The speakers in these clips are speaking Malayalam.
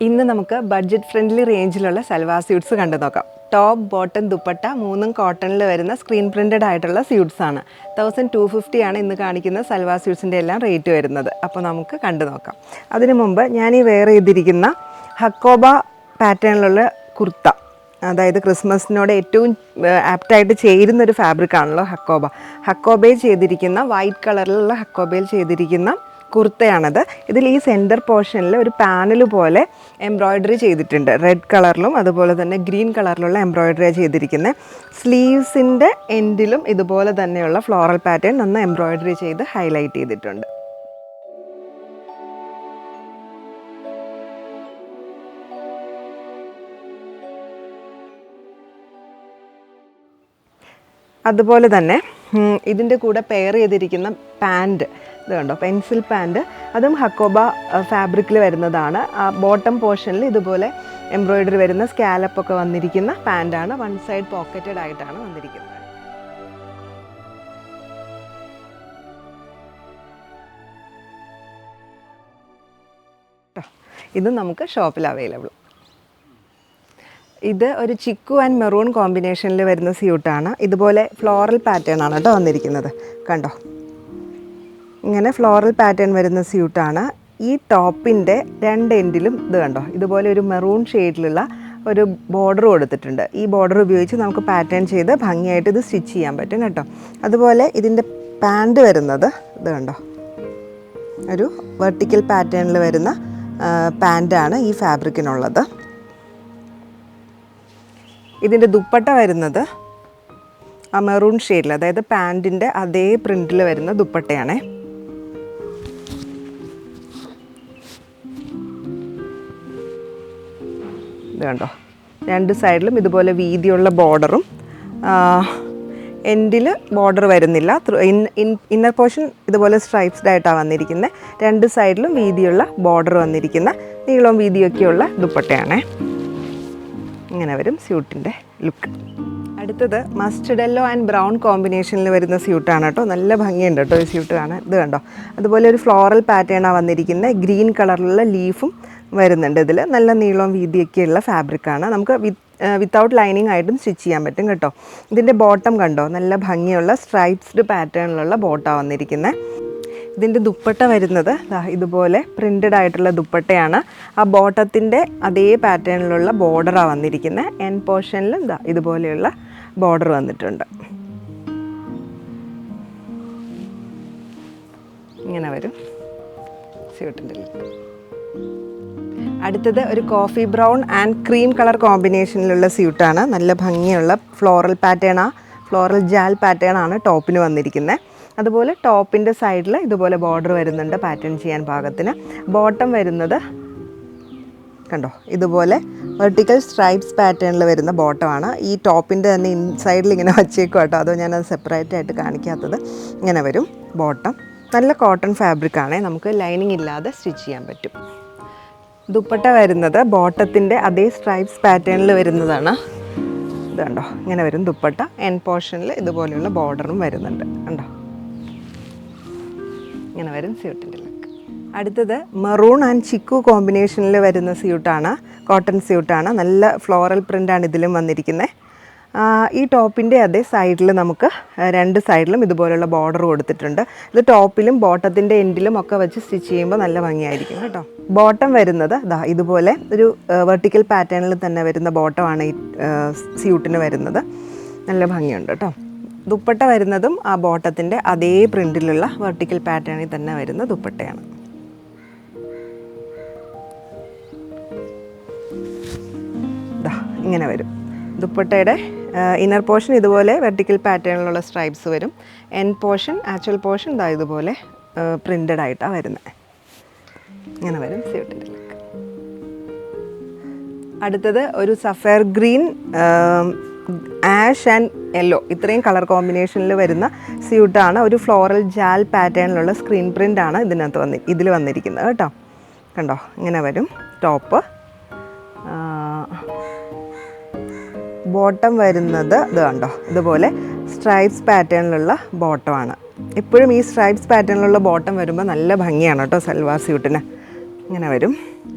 ഇന്ന് നമുക്ക് ബഡ്ജറ്റ് ഫ്രണ്ട്ലി റേഞ്ചിലുള്ള സൽവാർ സ്യൂട്ട്സ് കണ്ടു നോക്കാം. ടോപ്പ്, ബോട്ടം, ദുപ്പട്ട മൂന്നും കോട്ടണിൽ വരുന്ന സ്ക്രീൻ പ്രിൻറ്റഡ് ആയിട്ടുള്ള സ്യൂട്ട്സ് ആണ്. 1250 ആണ് ഇന്ന് കാണിക്കുന്ന സൽവാർ സ്യൂട്ട്സിൻ്റെ എല്ലാം റേറ്റ് വരുന്നത്. അപ്പോൾ നമുക്ക് കണ്ടു നോക്കാം. അതിനു മുമ്പ് ഞാൻ ഈ വെയർ ചെയ്തിരിക്കുന്ന ഹക്കോബ പാറ്റേണിലുള്ള കുർത്ത, അതായത് ക്രിസ്മസിനോട് ഏറ്റവും ആപ്റ്റായിട്ട് ചേരുന്നൊരു ഫാബ്രിക്കാണല്ലോ ഹക്കോബയിൽ ചെയ്തിരിക്കുന്ന വൈറ്റ് കളറിലുള്ള ഹക്കോബയിൽ ചെയ്തിരിക്കുന്ന കുർത്തയാണത്. ഇതിൽ ഈ സെൻറ്റർ പോർഷനിൽ ഒരു പാനൽ പോലെ എംബ്രോയ്ഡറി ചെയ്തിട്ടുണ്ട്. റെഡ് കളറിലും അതുപോലെ തന്നെ ഗ്രീൻ കളറിലുള്ള എംബ്രോയ്ഡറി ചെയ്തിരിക്കുന്നത്. സ്ലീവ്സിൻ്റെ എൻഡിലും ഇതുപോലെ തന്നെയുള്ള ഫ്ലോറൽ പാറ്റേൺ നന്നായി എംബ്രോയ്ഡറി ചെയ്ത് ഹൈലൈറ്റ് ചെയ്തിട്ടുണ്ട്. അതുപോലെ തന്നെ ഇതിൻ്റെ കൂടെ പെയർ ചെയ്തിരിക്കുന്ന പാൻറ്റ്, ഇത് കണ്ടോ, പെൻസിൽ പാൻറ്റ്, അതും ഹക്കോബ ഫാബ്രിക്കിൽ വരുന്നതാണ്. ആ ബോട്ടം പോർഷനിൽ ഇതുപോലെ എംബ്രോയ്ഡറി വരുന്ന സ്കാലപ്പൊക്കെ വന്നിരിക്കുന്ന പാൻറ്റാണ്. വൺ സൈഡ് പോക്കറ്റഡ് ആയിട്ടാണ് വന്നിരിക്കുന്നത്. ഇത് നമുക്ക് ഷോപ്പിൽ അവൈലബിൾ. ഇത് ഒരു ചിക്കു ആൻഡ് മെറൂൺ കോമ്പിനേഷനിൽ വരുന്ന സ്യൂട്ടാണ്. ഇതുപോലെ ഫ്ലോറൽ പാറ്റേൺ ആണ് കേട്ടോ വന്നിരിക്കുന്നത്. കണ്ടോ, ഇങ്ങനെ ഫ്ലോറൽ പാറ്റേൺ വരുന്ന സ്യൂട്ടാണ്. ഈ ടോപ്പിൻ്റെ രണ്ട് എൻഡിലും ഇത് കണ്ടോ, ഇതുപോലെ ഒരു മെറൂൺ ഷെയ്ഡിലുള്ള ഒരു ബോർഡർ കൊടുത്തിട്ടുണ്ട്. ഈ ബോർഡർ ഉപയോഗിച്ച് നമുക്ക് പാറ്റേൺ ചെയ്ത് ഭംഗിയായിട്ട് ഇത് സ്റ്റിച്ച് ചെയ്യാൻ പറ്റും കേട്ടോ. അതുപോലെ ഇതിൻ്റെ പാൻറ് വരുന്നത് ഇത് കണ്ടോ, ഒരു വെർട്ടിക്കൽ പാറ്റേണിൽ വരുന്ന പാൻറ്റാണ് ഈ ഫാബ്രിക്കിനുള്ളത്. ഇതിൻ്റെ ദുപ്പട്ട വരുന്നത് ആ മെറൂൺ ഷെയ്ഡിൽ, അതായത് പാൻറ്റിൻ്റെ അതേ പ്രിൻറ്റിൽ വരുന്ന ദുപ്പട്ടയാണേ. ഇത് കണ്ടോ, രണ്ട് സൈഡിലും ഇതുപോലെ വീതിയുള്ള ബോർഡറും, എൻഡിൽ ബോർഡർ വരുന്നില്ല. ഇന്നർ പോർഷൻ ഇതുപോലെ സ്ട്രൈപ്സ്ഡ് ആയിട്ടാണ് വന്നിരിക്കുന്നത്. രണ്ട് സൈഡിലും വീതിയുള്ള ബോർഡർ വന്നിരിക്കുന്ന നീളവും വീതിയൊക്കെയുള്ള ദുപ്പട്ടയാണേ. ഇങ്ങനെ വരും സ്യൂട്ടിൻ്റെ ലുക്ക്. അടുത്തത് മസ്റ്റർഡ് യെല്ലോ ആൻഡ് ബ്രൗൺ കോമ്പിനേഷനിൽ വരുന്ന സ്യൂട്ടാണ് കേട്ടോ. നല്ല ഭംഗിയുണ്ട് കേട്ടോ ഈ സ്യൂട്ട് കാണാൻ. ഇത് കണ്ടോ, അതുപോലെ ഒരു ഫ്ലോറൽ പാറ്റേണാണ് വന്നിരിക്കുന്നത്. ഗ്രീൻ കളറിലുള്ള ലീഫും വരുന്നുണ്ട്. ഇതിൽ നല്ല നീളവും വീതിയൊക്കെയുള്ള ഫാബ്രിക്കാണ്. നമുക്ക് വിത്തൗട്ട് ലൈനിങ് ആയിട്ടും സ്റ്റിച്ച് ചെയ്യാൻ പറ്റും കേട്ടോ. ഇതിൻ്റെ ബോട്ടം കണ്ടോ, നല്ല ഭംഗിയുള്ള സ്ട്രൈപ്സ്ഡ് പാറ്റേണിലുള്ള ബോട്ടാണ് വന്നിരിക്കുന്നത്. ഇതിൻ്റെ ദുപ്പട്ട വരുന്നത് ഇതുപോലെ പ്രിൻറ്റഡ് ആയിട്ടുള്ള ദുപ്പട്ടയാണ്. ആ ബോട്ടത്തിൻ്റെ അതേ പാറ്റേണിലുള്ള ബോർഡറാണ് വന്നിരിക്കുന്നത്. എൻ പോർഷനിലും ഇതുപോലെയുള്ള ബോർഡർ വന്നിട്ടുണ്ട്. ഇങ്ങനെ വരും സ്യൂട്ടിൻ്റെ ലുക്ക്. അടുത്തത് ഒരു coffee brown and cream colour കോമ്പിനേഷനിലുള്ള സ്യൂട്ടാണ്. നല്ല ഭംഗിയുള്ള ഫ്ലോറൽ പാറ്റേണാണ്, ഫ്ലോറൽ ജാൽ പാറ്റേൺ ആണ് ടോപ്പിന് വന്നിരിക്കുന്നത്. അതുപോലെ ടോപ്പിൻ്റെ സൈഡിൽ ഇതുപോലെ ബോർഡർ വരുന്നുണ്ട് പാറ്റേൺ ചെയ്യാൻ പാകത്തിന്. ബോട്ടം വരുന്നത് കണ്ടോ, ഇതുപോലെ വെർട്ടിക്കൽ സ്ട്രൈപ്സ് പാറ്റേണിൽ വരുന്ന ബോട്ടമാണ്. ഈ ടോപ്പിൻ്റെ തന്നെ ഇൻസൈഡിൽ ഇങ്ങനെ വച്ചേക്കും കേട്ടോ, അതോ ഞാനത് സെപ്പറേറ്റ് ആയിട്ട് കാണിക്കാത്തത്. ഇങ്ങനെ വരും ബോട്ടം. നല്ല കോട്ടൺ ഫാബ്രിക്കാണേ, നമുക്ക് ലൈനിങ് ഇല്ലാതെ സ്റ്റിച്ച് ചെയ്യാൻ പറ്റും. ദുപ്പട്ട വരുന്നത് ബോട്ടത്തിൻ്റെ അതേ സ്ട്രൈപ്സ് പാറ്റേണിൽ വരുന്നതാണ്. ഇത് കണ്ടോ, ഇങ്ങനെ വരും ദുപ്പട്ട. എൻ പോർഷനിൽ ഇതുപോലെയുള്ള ബോർഡറും വരുന്നുണ്ട് കണ്ടോ. ഇങ്ങനെ വരും സ്യൂട്ടിൻ്റെ ലുക്ക്. അടുത്തത് മെറൂൺ ആൻഡ് ചിക്കു കോമ്പിനേഷനിൽ വരുന്ന സ്യൂട്ടാണ്. കോട്ടൺ സ്യൂട്ടാണ്. നല്ല ഫ്ലോറൽ പ്രിൻ്റാണ് ഇതിലും വന്നിരിക്കുന്നത്. ഈ ടോപ്പിൻ്റെ അതേ സൈഡിൽ നമുക്ക് രണ്ട് സൈഡിലും ഇതുപോലുള്ള ബോർഡർ കൊടുത്തിട്ടുണ്ട്. ഇത് ടോപ്പിലും ബോട്ടത്തിൻ്റെ എൻഡിലും ഒക്കെ വെച്ച് സ്റ്റിച്ച് ചെയ്യുമ്പോൾ നല്ല ഭംഗിയായിരിക്കും കേട്ടോ. ബോട്ടം വരുന്നത് ഇതുപോലെ ഒരു വെർട്ടിക്കൽ പാറ്റേണിൽ തന്നെ വരുന്ന ബോട്ടമാണ് ഈ സ്യൂട്ടിന് വരുന്നത്. നല്ല ഭംഗിയുണ്ട് കേട്ടോ. ദുപ്പട്ട വരുന്നതും ആ ബോട്ടത്തിൻ്റെ അതേ പ്രിൻറ്റിലുള്ള വെർട്ടിക്കൽ പാറ്റേണിൽ തന്നെ വരുന്ന ദുപ്പട്ടയാണ്. ഇങ്ങനെ വരും ദുപ്പട്ടയുടെ ഇന്നർ പോർഷൻ. ഇതുപോലെ വെർട്ടിക്കൽ പാറ്റേണിലുള്ള സ്ട്രൈപ്സ് വരും. എൻ പോർഷൻ, ആക്ച്വൽ പോർഷൻ ഇതുപോലെ പ്രിൻറ്റഡ് ആയിട്ടാണ് വരുന്നത്. ഇങ്ങനെ വരും സ്യൂട്ടിൻ്റെ ലുക്ക്. അടുത്തത് ഒരു sapphire green, ash and yellow, ഇത്രയും കളർ കോമ്പിനേഷനിൽ വരുന്ന സ്യൂട്ടാണ്. ഒരു ഫ്ലോറൽ ജാൽ പാറ്റേണിലുള്ള സ്ക്രീൻ പ്രിൻ്റാണ് ഇതിൽ വന്നിരിക്കുന്നത് കേട്ടോ. കണ്ടോ, ഇങ്ങനെ വരും ടോപ്പ്. ബോട്ടം വരുന്നത് ഇത് കണ്ടോ, ഇതുപോലെ സ്ട്രൈപ്സ് പാറ്റേണിലുള്ള ബോട്ടമാണ്. എപ്പോഴും ഈ സ്ട്രൈപ്സ് പാറ്റേണിലുള്ള ബോട്ടം വരുമ്പോൾ നല്ല ഭംഗിയാണ് കേട്ടോ സൽവാർ സ്യൂട്ടിന്. ഇങ്ങനെ വരും.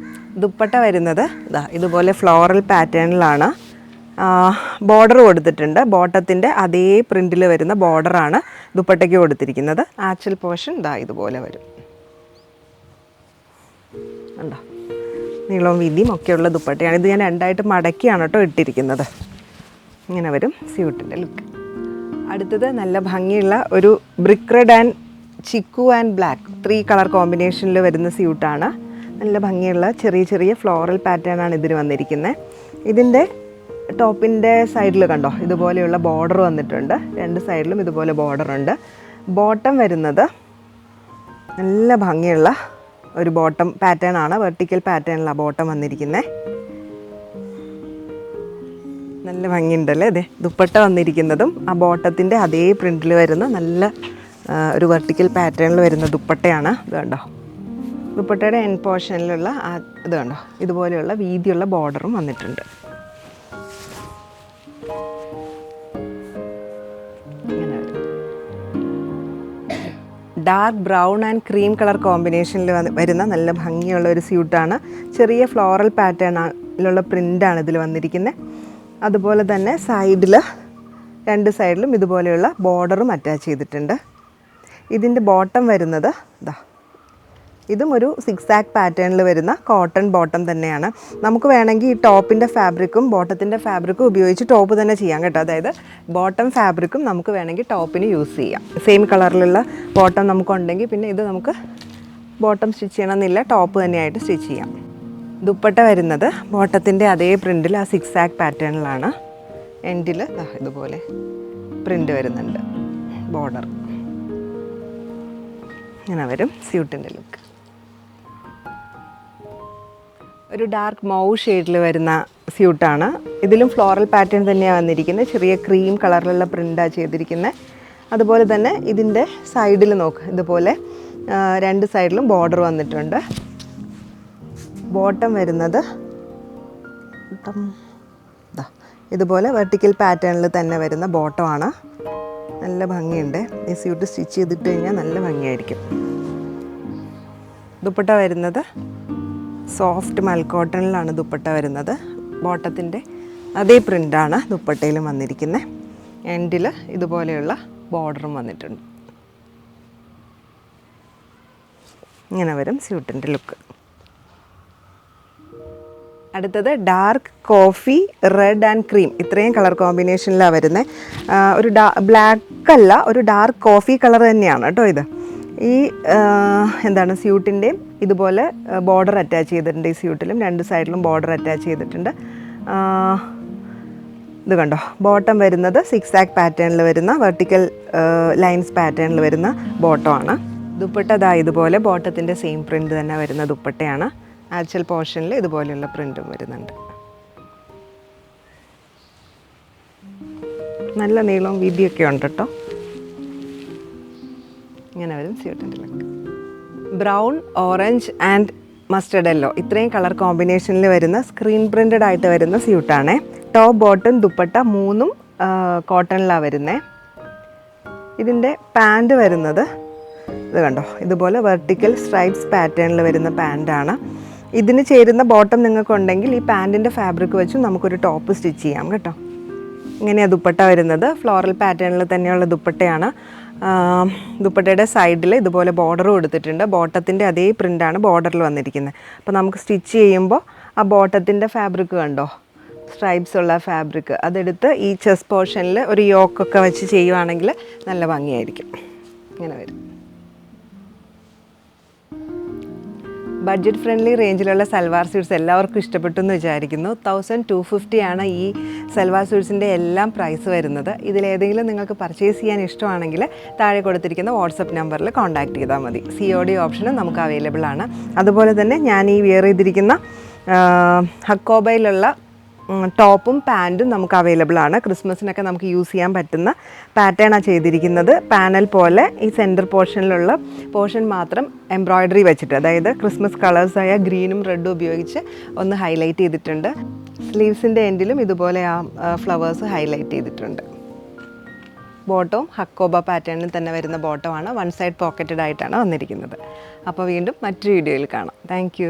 ദുപ്പട്ട വരുന്നത് ഇതാ ഇതുപോലെ ഫ്ലോറൽ പാറ്റേണിലാണ്. ബോർഡർ കൊടുത്തിട്ടുണ്ട്. ബോട്ടത്തിൻ്റെ അതേ പ്രിൻറ്റിൽ വരുന്ന ബോർഡറാണ് ദുപ്പട്ടയ്ക്ക് കൊടുത്തിരിക്കുന്നത്. ആക്ച്വൽ പോർഷൻ ഇതാ ഇതുപോലെ വരും. ഉണ്ടോ, നീളവും വീതിയും ഒക്കെയുള്ള ദുപ്പട്ടയാണ്. ഇത് ഞാൻ രണ്ടായിട്ട് മടക്കിയാണ് കേട്ടോ ഇട്ടിരിക്കുന്നത്. ഇങ്ങനെ വരും സ്യൂട്ടിൻ്റെ ലുക്ക്. അടുത്തത് നല്ല ഭംഗിയുള്ള ഒരു brick red and chikoo and black 3 colour കോമ്പിനേഷനിൽ വരുന്ന സ്യൂട്ടാണ്. നല്ല ഭംഗിയുള്ള ചെറിയ ചെറിയ ഫ്ലോറൽ പാറ്റേൺ ആണ് ഇതിന് വന്നിരിക്കുന്നത്. ഇതിൻ്റെ ടോപ്പിൻ്റെ സൈഡിൽ കണ്ടോ ഇതുപോലെയുള്ള ബോർഡർ വന്നിട്ടുണ്ട്. 2 സൈഡിലും ഇതുപോലെ ബോർഡറുണ്ട്. ബോട്ടം വരുന്നത് നല്ല ഭംഗിയുള്ള ഒരു ബോട്ടം പാറ്റേൺ ആണ്. വെർട്ടിക്കൽ പാറ്റേണിലാണ് ബോട്ടം വന്നിരിക്കുന്നത്. നല്ല ഭംഗിയുണ്ടല്ലേ. അതെ, ദുപ്പട്ട വന്നിരിക്കുന്നതും ആ ബോട്ടത്തിൻ്റെ അതേ പ്രിൻറ്റിൽ വരുന്ന നല്ല ഒരു വെർട്ടിക്കൽ പാറ്റേണിൽ വരുന്ന ദുപ്പട്ടയാണ്. ഇത് കണ്ടോ, ദുപ്പട്ടയുടെ എൻഡ് പോർഷനിലുള്ള ഇത് കണ്ടോ ഇതുപോലെയുള്ള വീതിയുള്ള ബോർഡറും വന്നിട്ടുണ്ട്. Dark brown and cream colour കോമ്പിനേഷനിൽ വരുന്ന നല്ല ഭംഗിയുള്ള ഒരു സ്യൂട്ടാണ്. ചെറിയ ഫ്ലോറൽ പാറ്റേണിലുള്ള പ്രിൻ്റാണ് ഇതിൽ വന്നിരിക്കുന്നത്. അതുപോലെ തന്നെ സൈഡിൽ 2 സൈഡിലും ഇതുപോലെയുള്ള ബോർഡറും അറ്റാച്ച് ചെയ്തിട്ടുണ്ട്. ഇതിൻ്റെ ബോട്ടം വരുന്നത് ഇതാ ഇതും ഒരു 6 ആക്ക് പാറ്റേണിൽ വരുന്ന കോട്ടൺ ബോട്ടം തന്നെയാണ്. നമുക്ക് വേണമെങ്കിൽ ഈ ടോപ്പിൻ്റെ ഫാബ്രിക്കും ബോട്ടത്തിൻ്റെ ഫാബ്രിക്കും ഉപയോഗിച്ച് ടോപ്പ് തന്നെ ചെയ്യാം കേട്ടോ. അതായത് ബോട്ടം ഫാബ്രിക്കും നമുക്ക് വേണമെങ്കിൽ ടോപ്പിന് യൂസ് ചെയ്യാം. സെയിം കളറിലുള്ള ബോട്ടം നമുക്കുണ്ടെങ്കിൽ പിന്നെ ഇത് നമുക്ക് ബോട്ടം സ്റ്റിച്ച് ചെയ്യണമെന്നില്ല, ടോപ്പ് തന്നെയായിട്ട് സ്റ്റിച്ച് ചെയ്യാം. ദുപ്പട്ട വരുന്നത് ബോട്ടത്തിൻ്റെ അതേ പ്രിൻറ്റിൽ ആ 6 ആക്ക് പാറ്റേണിലാണ്. എൻഡിൽ ഇതുപോലെ പ്രിൻ്റ് വരുന്നുണ്ട്, ബോർഡർ. ഇങ്ങനെ വരും സ്യൂട്ടിൻ്റെ ലുക്ക്. ഒരു ഡാർക്ക് മൗ ഷെയ്ഡിൽ വരുന്ന സ്യൂട്ടാണ്. ഇതിലും ഫ്ലോറൽ പാറ്റേൺ തന്നെയാണ് വന്നിരിക്കുന്നത്. ചെറിയ ക്രീം കളറിലുള്ള പ്രിൻ്റാണ് ചെയ്തിരിക്കുന്നത്. അതുപോലെ തന്നെ ഇതിൻ്റെ സൈഡിൽ നോക്ക് ഇതുപോലെ 2 സൈഡിലും ബോർഡർ വന്നിട്ടുണ്ട്. ബോട്ടം വരുന്നത് ഇതുപോലെ വെർട്ടിക്കൽ പാറ്റേണിൽ തന്നെ വരുന്ന ബോട്ടമാണ്. നല്ല ഭംഗിയുണ്ട്. ഈ സ്യൂട്ട് സ്റ്റിച്ച് ചെയ്തിട്ട് കഴിഞ്ഞാൽ നല്ല ഭംഗിയായിരിക്കും. ദുപ്പട്ട വരുന്നത് സോഫ്റ്റ് മൽക്കോട്ടണിലാണ് ദുപ്പട്ട വരുന്നത്. ബോട്ടത്തിൻ്റെ അതേ പ്രിൻ്റാണ് ദുപ്പട്ടയിലും വന്നിരിക്കുന്നത്. എൻഡിൽ ഇതുപോലെയുള്ള ബോർഡറും വന്നിട്ടുണ്ട്. ഇങ്ങനെ വരും സ്യൂട്ടിൻ്റെ ലുക്ക്. അടുത്തത് dark coffee, red and cream, ഇത്രയും കളർ കോമ്പിനേഷനിലാണ് വരുന്നത്. ഒരു ബ്ലാക്ക് അല്ല, ഒരു ഡാർക്ക് കോഫി കളർ തന്നെയാണ് കേട്ടോ ഇത്. ഈ എന്താണ് സ്യൂട്ടിൻ്റെയും ഇതുപോലെ ബോർഡർ അറ്റാച്ച് ചെയ്തിട്ടുണ്ട്. ഈ സ്യൂട്ടിലും 2 സൈഡിലും ബോർഡർ അറ്റാച്ച് ചെയ്തിട്ടുണ്ട്. ഇത് കണ്ടോ, ബോട്ടം വരുന്നത് 6 ആക്ക് പാറ്റേണിൽ വരുന്ന വെർട്ടിക്കൽ ലൈൻസ് പാറ്റേണിൽ വരുന്ന ബോട്ടമാണ്. ദുപ്പട്ട ഇതുപോലെ ബോട്ടത്തിൻ്റെ സെയിം പ്രിൻ്റ് തന്നെ വരുന്ന ദുപ്പട്ടയാണ്. ആക്ച്വൽ പോർഷനിൽ ഇതുപോലെയുള്ള പ്രിൻറ്റും വരുന്നുണ്ട്. നല്ല നീളവും വീതിയൊക്കെ ഉണ്ട് കേട്ടോ. ഇങ്ങനെ വരും സ്യൂട്ടിൻ്റെ look. Brown, orange and mustard yellow, ഇത്രയും കളർ കോമ്പിനേഷനിൽ വരുന്ന സ്ക്രീൻ പ്രിൻറ്റഡ് ആയിട്ട് വരുന്ന സ്യൂട്ടാണ്. ടോപ്പ്, ബോട്ടം, ദുപ്പട്ട 3ഉം കോട്ടണിലാണ് വരുന്നത്. ഇതിൻ്റെ പാൻറ് വരുന്നത് ഇത് കണ്ടോ ഇതുപോലെ വെർട്ടിക്കൽ സ്ട്രൈപ്സ് പാറ്റേണിൽ വരുന്ന പാൻറ്റാണ്. ഇതിന് ചേരുന്ന ബോട്ടം നിങ്ങൾക്കുണ്ടെങ്കിൽ ഈ പാൻറ്റിൻ്റെ ഫാബ്രിക് വെച്ചും നമുക്കൊരു ടോപ്പ് സ്റ്റിച്ച് ചെയ്യാം കേട്ടോ. ഇങ്ങനെയാണ് ദുപ്പട്ട വരുന്നത്. ഫ്ലോറൽ പാറ്റേണിൽ തന്നെയുള്ള ദുപ്പട്ടയാണ്. ദുപ്പട്ടയുടെ സൈഡിൽ ഇതുപോലെ ബോർഡർ കൊടുത്തിട്ടുണ്ട്. ബോട്ടത്തിൻ്റെ അതേ പ്രിൻ്റാണ് ബോർഡറിൽ വന്നിരിക്കുന്നത്. അപ്പോൾ നമുക്ക് സ്റ്റിച്ച് ചെയ്യുമ്പോൾ ആ ബോട്ടത്തിൻ്റെ ഫാബ്രിക് കണ്ടോ, സ്ട്രൈപ്സ് ഉള്ള ഫാബ്രിക് അതെടുത്ത് ഈ ചെസ്റ്റ് പോർഷനിൽ ഒരു യോക്കൊക്കെ വെച്ച് ചെയ്യുവാണെങ്കിൽ നല്ല ഭംഗിയായിരിക്കും. ഇങ്ങനെ വരും. ബഡ്ജറ്റ് ഫ്രണ്ട്ലി റേഞ്ചിലുള്ള സൽവാർ സ്യൂട്ട്സ് എല്ലാവർക്കും ഇഷ്ടപ്പെട്ടു എന്ന് വിചാരിക്കുന്നു. 1250 ആണ് ഈ സൽവാർ സ്യൂട്ട്സിൻ്റെ എല്ലാം പ്രൈസ് വരുന്നത്. ഇതിലേതെങ്കിലും നിങ്ങൾക്ക് പർച്ചേസ് ചെയ്യാൻ ഇഷ്ടമാണെങ്കിൽ താഴെ കൊടുത്തിരിക്കുന്ന വാട്സപ്പ് നമ്പറിൽ കോൺടാക്റ്റ് ചെയ്താൽ മതി. COD ഓപ്ഷനും നമുക്ക് അവൈലബിൾ ആണ്. അതുപോലെ തന്നെ ഞാൻ ഈ വെയർ ചെയ്തിരിക്കുന്ന ഹക്കോബയിലുള്ള ടോപ്പും പാൻറ്റും നമുക്ക് അവൈലബിൾ ആണ്. ക്രിസ്മസിനൊക്കെ നമുക്ക് യൂസ് ചെയ്യാൻ പറ്റുന്ന പാറ്റേണാണ് ചെയ്തിരിക്കുന്നത്. പാനൽ പോലെ ഈ സെൻറ്റർ പോർഷനിലുള്ള പോർഷൻ മാത്രം എംബ്രോയ്ഡറി വെച്ചിട്ട്, അതായത് ക്രിസ്മസ് കളേഴ്സായ ഗ്രീനും റെഡും ഉപയോഗിച്ച് ഒന്ന് ഹൈലൈറ്റ് ചെയ്തിട്ടുണ്ട്. സ്ലീവ്സിൻ്റെ എൻഡിലും ഇതുപോലെ ആ ഫ്ലവേഴ്സ് ഹൈലൈറ്റ് ചെയ്തിട്ടുണ്ട്. ബോട്ടവും ഹക്കോബ പാറ്റേണിൽ തന്നെ വരുന്ന ബോട്ടമാണ്. 1 സൈഡ് പോക്കറ്റഡ് ആയിട്ടാണ് വന്നിരിക്കുന്നത്. അപ്പോൾ വീണ്ടും മറ്റൊരു വീഡിയോയിൽ കാണാം. താങ്ക്